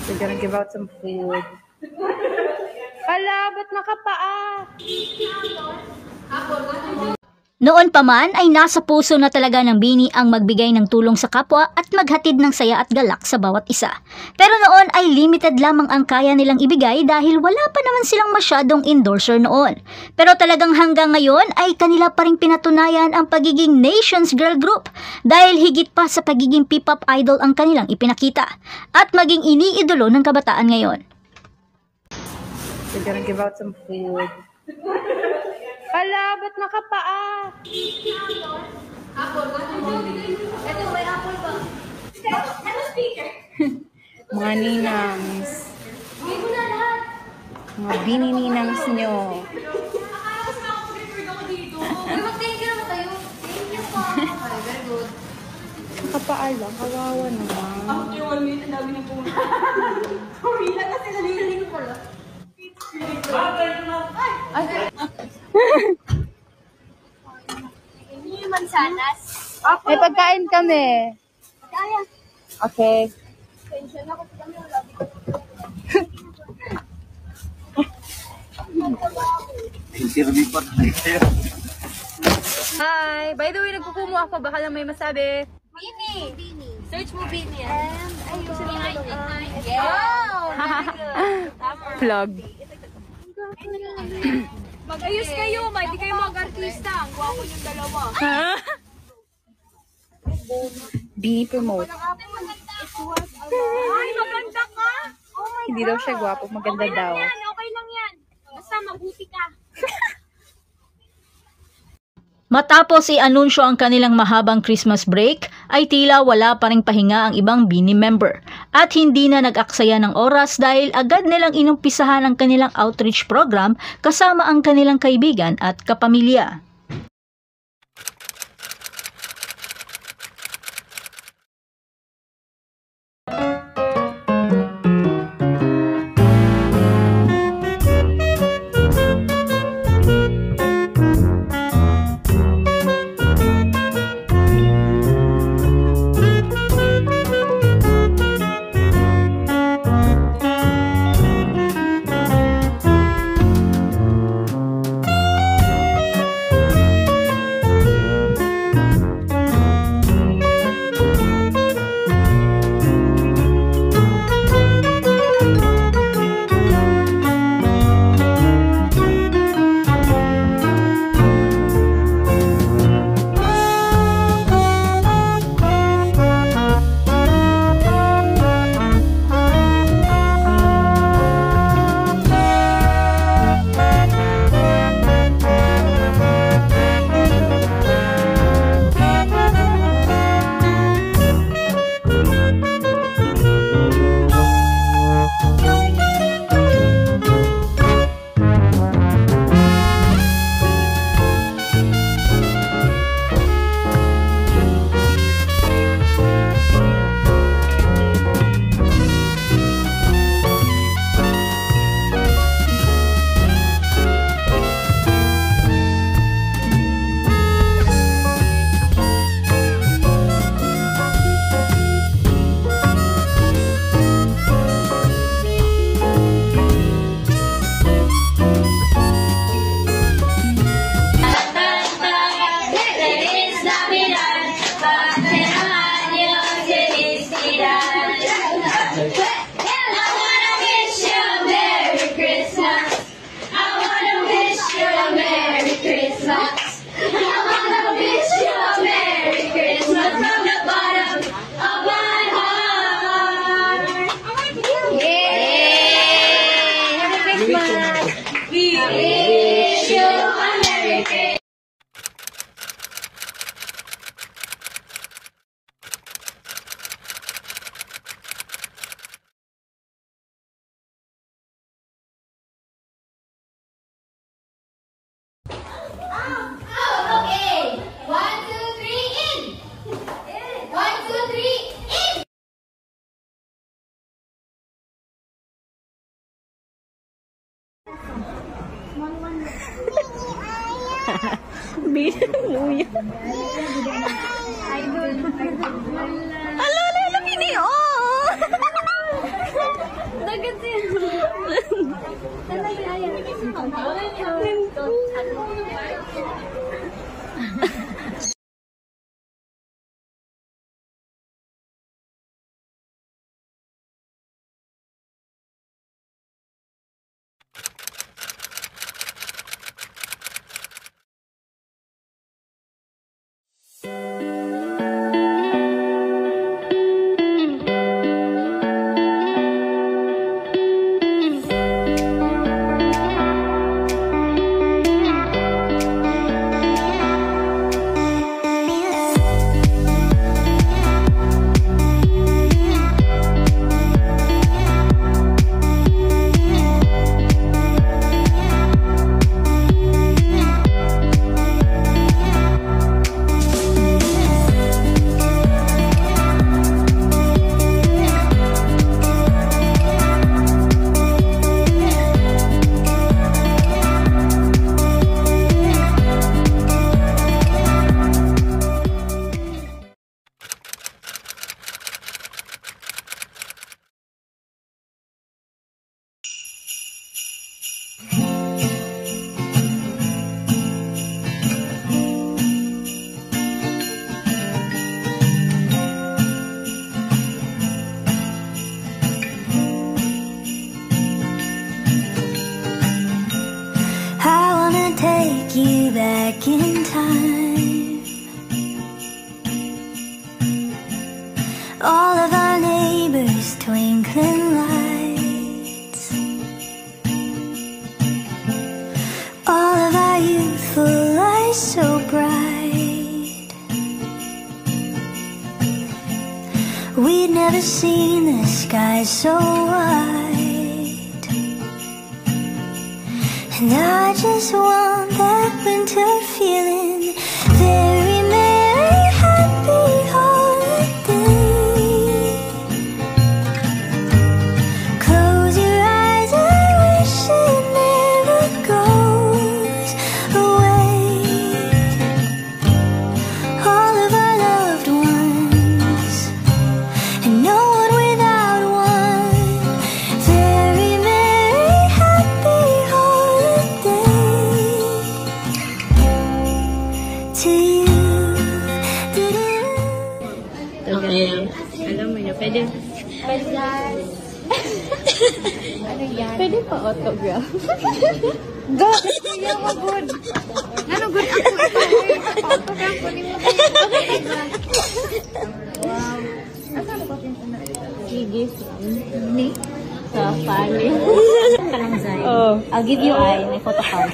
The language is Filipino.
We're gonna give out some food. Hala, ba't nakapaa? Noon pa man ay nasa puso na talaga ng Bini ang magbigay ng tulong sa kapwa at maghatid ng saya at galak sa bawat isa. Pero noon ay limited lamang ang kaya nilang ibigay dahil wala pa naman silang masyadong endorser noon. Pero talagang hanggang ngayon ay kanila pa rin pinatunayan ang pagiging Nations Girl Group dahil higit pa sa pagiging P-pop idol ang kanilang ipinakita at maging iniidolo ng kabataan ngayon. We're gonna give out some food. Hala, ba't nakapaa? Apple. Ito, may apple ba? Ano speaker? Mga ninangs. Mga binininangs nyo. Akala ko sa ako preferred ako dito. Mag-thank you naman kayo. Thank you po. Okay, very good. Nakapaa lang, kawawa naman. After 1 minute, ang dami na pumunta. Kumila kasi nalilinig ko pala. Hindi mansanas. May pagkain kami. Kaya. Okay. Pension ako sa kami. Wala ko. Hi! By the way, nagkukumo ako. Baka lang may masabi. Bini. Search mo Bini. And ayun. Yeah. Vlog. Mag-ayos kayo, hindi kayo mag-artista. Ang gwapo yung dalawa. Bini promote. Ay, maganda ka! Oh my Hindi daw siya gwapo, maganda daw. Okay lang yan. Basta mabuti ka. Matapos i-anunsyo ang kanilang mahabang Christmas break, ay tila wala pa ring pahinga ang ibang Bini member. At hindi na nag-aksaya ng oras dahil agad nilang inumpisahan ang kanilang outreach program kasama ang kanilang kaibigan at kapamilya. Binuya. Ala, Bini, oh! Take you back in time. All of our neighbors' twinkling lights, all of our youthful eyes so bright. We'd never seen the sky so white, and I just want that winter feeling. Very merry, happy holiday. Close your eyes, I wish it never goes away. All of our loved ones, and no one without one. Very merry, happy to you. Okay. Alam mo niya, pwede. Ano yan? Pwede pa autograph. Go! Kaya mo good. Ano good ako? Autograph ko ni mo. Wow. Asa mo ba pinsan na? Sige. Ni? Sa pali. I'll give you eye, may photocard.